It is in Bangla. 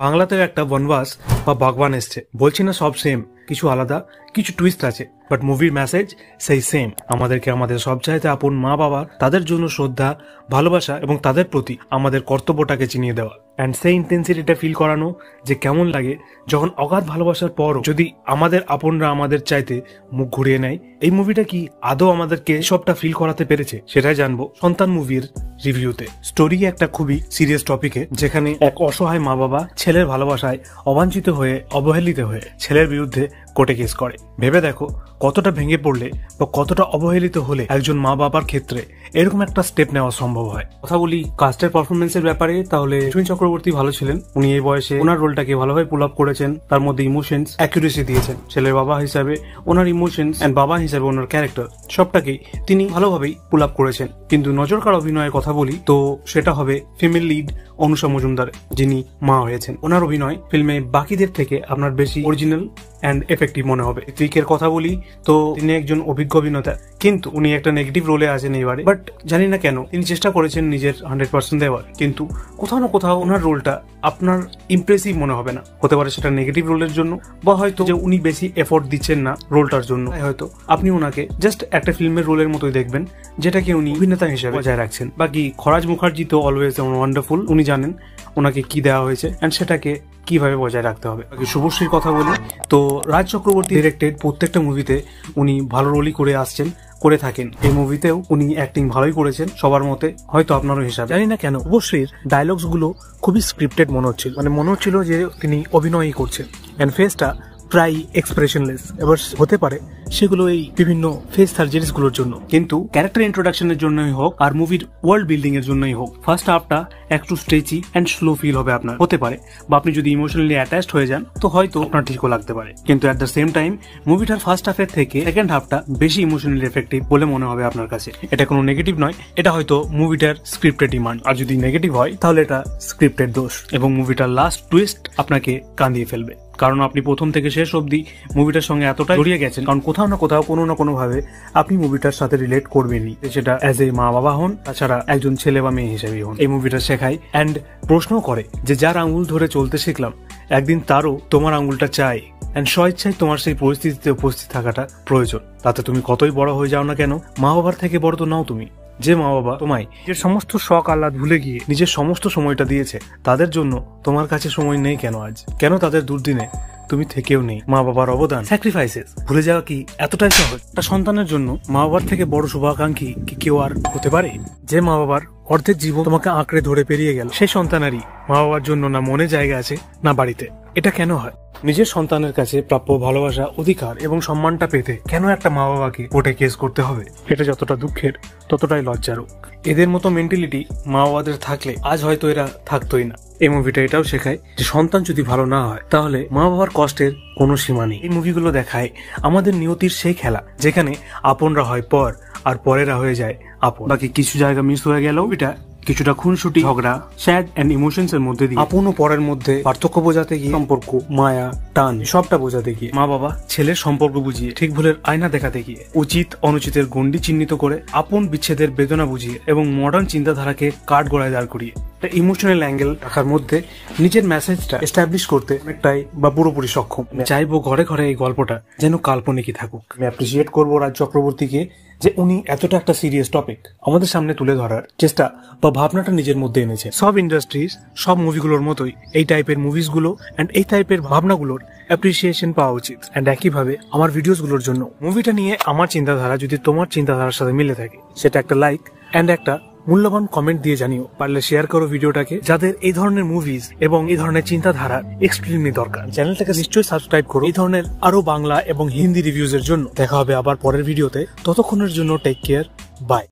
বাংলাতেও একটা বনবাস বা বাগবান এসছে। বলছি না সব সেম, কিছু আলাদা, কিছু টুইস্ট আছে, বাট মুভির মেসেজ সেই সেম। আমাদেরকে আমাদের সবচাইতে আপন মা বাবা, তাদের জন্য শ্রদ্ধা, ভালোবাসা এবং তাদের প্রতি আমাদের কর্তব্যটাকে চিনিয়ে দেওয়া, অ্যান্ড সেই ইন্টেন্সিটিটা ফিল করানো যে কেমন লাগে যখন অগাধ ভালোবাসার পরও যদি আমাদের আপনরা আমাদের চাইতে মুখ ঘুরিয়ে নেয়। এই মুভিটা কি আদৌ আমাদেরকে সবটা ফিল করাতে পেরেছে, সেটাই জানবো সন্তান মুভির রিভিউতে। স্টোরি একটা খুবই সিরিয়াস টপিকে, যেখানে এক অসহায় মা বাবা ছেলের ভালোবাসায় অবাঞ্ছিত হয়ে, অবহেলিত হয়ে ছেলের বিরুদ্ধে কোর্টে কেস করে। ভেবে দেখো কতটা ভেঙে পড়লে বা কতটা অবহেলিত হলে একজন মা বাবার ক্ষেত্রে এরকম একটা স্টেপ নেওয়া সম্ভব হয়। কথা বলি কাস্টের পারফরমেন্সের ব্যাপারে, তাহলে মিঠুন চক্রবর্তী ভালো ছিলেন। উনি এই বয়সে ওনার রোলটাকে ভালোভাবে পুল আপ করেছেন, তার মধ্যে ইমোশনস অ্যাকুরেসি দিয়েছেন। ছেলের বাবা হিসাবে ওনার ইমোশনস এন্ড বাবা হিসাবে ওনার ক্যারেক্টার সবটাকেই তিনি ভালোভাবেই পুল আপ করেছেন। কিন্তু নজর কাড়া অভিনয়ের কথা বলি তো সেটা হবে ফিমেল লিড অনুষা মজুমদার, যিনি মা হয়েছেন। ওনার অভিনয় ফিল্মে বাকিদের থেকে আপনার বেশি অরিজিনাল অ্যান্ড এফেক্টিভ মনে হবে। ঋত্বিকের কথা বলি তো তিনি একজন অভিজ্ঞ অভিনেতা, কিন্তু উনি একটা নেগেটিভ রোলে আছেন এবারে। বাট জানি না কেন তিনি চেষ্টা করেছেন নিজের 100% দেওয়ার, কিন্তু কোথাও না কোথাও ওনার রোলটা আপনার ইমপ্রেসিভ মনে হবে না। হতে পারে সেটা নেগেটিভ রোলের জন্য, বা হয়তো যে উনি বেশি এফোর্ট দিচ্ছেন না রোলটার জন্য। হয়তো আপনি ওনাকে জাস্ট একটা ফিল্মের রোলের মতোই দেখবেন, যেটাকে উনি অভিনেতা হিসেবে বজায় রাখছেন। বাকি খরাজ মুখার্জি তো অলওয়েজ ওয়ান্ডারফুল, উনি জানেন ওনাকে কি দেওয়া হয়েছে অ্যান্ড সেটাকে কিভাবে বজায় রাখতে হবে। বাকি শুভশ্রীর কথা বলি তো রাজ চক্রবর্তী ডিরেক্টেড প্রত্যেকটা মুভিতে উনি ভালো রোলই করে থাকেন। এই মুভিতেও উনি অ্যাক্টিং ভালোই করেছেন সবার মতে, হয়তো আপনারও হিসাবে। জানি না কেন শুভশ্রীর ডায়লগস গুলো খুবই স্ক্রিপ্টেড মনে হচ্ছিল, মনে হচ্ছিল যে তিনি অভিনয়ই করছেন। এন্ড ফেসটা প্রায় এক্সপ্রেশনলেস। এবার হতে পারে সেগুলো এই বিভিন্ন ফেস সার্জারিস গুলোর জন্য, কিন্তু ক্যারেক্টার ইন্ট্রোডাকশনের জন্যই হোক আর মুভির ওয়ার্ল্ড বিল্ডিং এর জন্যই হোক, ফার্স্ট হাফটা একটু স্ট্রেচি এন্ড স্লো ফিল হবে আপনার। হতে পারে বা আপনি যদি ইমোশনালি অ্যাটাচড হয়ে যান তো হয়তো আপনার ঠিকও লাগতে পারে, কিন্তু অ্যাট দ্য সেম টাইম মুভিটার ফার্স্ট হাফের থেকে সেকেন্ড হাফটা বেশি ইমোশনালি এফেক্টিভ বলে মনে হবে আপনার কাছে। এটা কোনো নেগেটিভ নয়, এটা হয়তো মুভিটার স্ক্রিপ্টেড ডিমান্ড। আর যদি নেগেটিভ হয় তাহলে এটা স্ক্রিপ্টেড দোষ, এবং মুভিটার লাস্ট টুইস্ট আপনাকে কাঁদিয়ে ফেলবে। কারণ আপনি প্রথম থেকে শেষ অবধি মুভিটার সঙ্গে এতটাই জড়িয়ে গেছেন, কারণ কোথাও না কোথাও কোনো না কোনো ভাবে আপনি মুভিটার সাথে রিলেট করবেনই, সেটা অ্যাজ এ মা বাবা হন, তাছাড়া একজন ছেলে বা মেয়ে হিসেবে হন। এই মুভিটা শেখায় অ্যান্ড প্রশ্ন করে যে যার আঙুল ধরে চলতে শিখলাম, একদিন তারও তোমার আঙুলটা চাই, অ্যান্ড স্বেচ্ছায় তোমার সেই পরিস্থিতিতে উপস্থিত থাকাটা প্রয়োজন। তাতে তুমি কতই বড় হয়ে যাও না কেন, মা বাবার থেকে বড় তো নাও তুমি। যে মা বাবা তোমায় নিজের সমস্ত শখ আহ্লাদ ভুলে গিয়ে নিজের সমস্ত সময়টা দিয়েছে, তাদের জন্য তোমার কাছে সময় নেই কেন আজ? কেন তাদের দুর্দিনে তুমি থেকেও নেই? মা বাবার অবদান, স্যাক্রিফাইসেস ভুলে যাওয়া কি এতটাই সহজ? একটা সন্তানের জন্য মা বাবার থেকে বড় শুভাকাঙ্ক্ষী কি কেউ আর হতে পারে? যে মা বাবার অর্ধেক জীবন তোমাকে আঁকড়ে ধরে পেরিয়ে গেল, সেই সন্তানারই মা বাবার জন্য না মনে জায়গা আছে না বাড়িতে। এটা কেন হয়? নিজের সন্তানের কাছে প্রাপ্য ভালোবাসা, অধিকার এবং সম্মানটা পেতে কেন একটা মা বাবাকে কোর্টে কেস করতে হবে? এটা যতটা দুঃখের ততটাই লজ্জারও। এদের মতো মেন্টালিটি মা বাবাদের থাকলে আজ হয়তো এরা থাকতোই না। এই মুভিটা এটাও শেখায় যে সন্তান যদি ভালো না হয় তাহলে মা বাবার কষ্টের কোনো সীমা নেই। এই মুভিগুলো দেখায় আমাদের নিয়তির সেই খেলা, যেখানে আপনরা হয় পর আর পরেরা হয়ে যায় আপন। বাকি কিছু জায়গা মিস হয়ে গেল। এটা কিছুটা খুনসুটি, ঝগড়া, স্যাড এন্ড ইমোশনস এর মধ্যে দিয়ে আপন ও পরের মধ্যে পার্থক্য বোঝাতে গিয়ে, সম্পর্ক, মায়া, টান সবটা বোঝাতে গিয়ে, মা বাবা ছেলের সম্পর্ক বুঝিয়ে, ঠিক ভুলের আয়না দেখাতে গিয়ে, উচিত অনুচিতের গণ্ডি চিহ্নিত করে, আপন বিচ্ছেদের বেদনা বুঝিয়ে এবং মডার্ন চিন্তাধারাকে কাঠ গড়ায় দাঁড় করিয়ে ইমোশনাল অ্যাঙ্গেল রাখার মধ্যে নিজের মেসেজটা এস্টাবলিশ করতে অনেকটাই বা পুরোপুরি সক্ষম। চাইবো ঘরে ঘরে এই গল্পটা যেন কাল্পনিকই থাকুক। আমি অ্যাপ্রিসিয়েট করবো রাজ চক্রবর্তীকে যে উনি এতটা একটা সিরিয়াস টপিক আমাদের সামনে তুলে ধরার চেষ্টা বা ভাবনাটা নিজের মধ্যে এনেছে। সব ইন্ডাস্ট্রিজ, সব মুভিগুলোর মতোই এই টাইপের মুভিসগুলো অ্যান্ড এই টাইপের ভাবনাগুলোর অ্যাপ্রিসিয়েশন পাওয়া উচিত। অ্যান্ড একইভাবে আমার ভিডিওসগুলোর জন্য মুভিটা নিয়ে আমার চিন্তাধারা যদি তোমার চিন্তাধারার সাথে মিলে থাকে, সেটা একটা লাইক অ্যান্ড একটা মূল্যবান কমেন্ট দিয়ে জানিও। পারলে শেয়ার করো ভিডিওটাকে, যাদের এই ধরনের মুভিজ এবং এই ধরনের চিন্তাধারা এক্সট্রিমলি দরকার। চ্যানেলটাকে নিশ্চয়ই সাবস্ক্রাইব করো এই ধরনের আরো বাংলা এবং হিন্দি রিভিউজ এর জন্য। দেখা হবে আবার পরের ভিডিওতে, ততক্ষণের জন্য টেক কেয়ার, বাই।